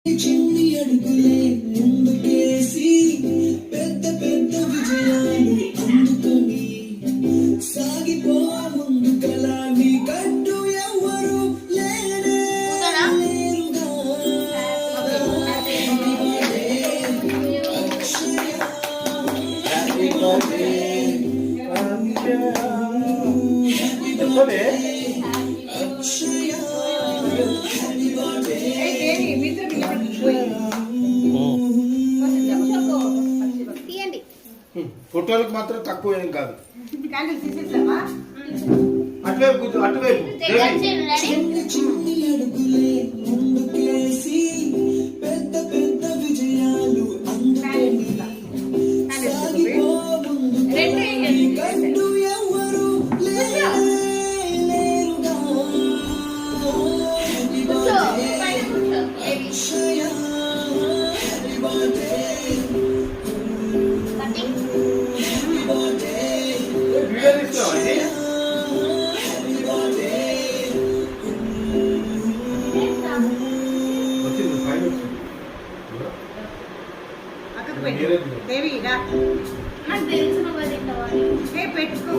చిన్ని అడుగులే ముందుకేసి పెద్ద పెద్ద విజయాలు అందుకొని సాగిపో ముందుకలా నీ కట్టు ఎవరు లేరుగా. హ్యాపీ బర్త్డే ఫోటోలకు మాత్రం తక్కువ ఏం కాదు. అటువైపు అటువైపు ముందుకేసి పెద్ద పెద్ద విజయాలు కట్టు ఎవరు లేరుగా. దేవి పెట్టుకో.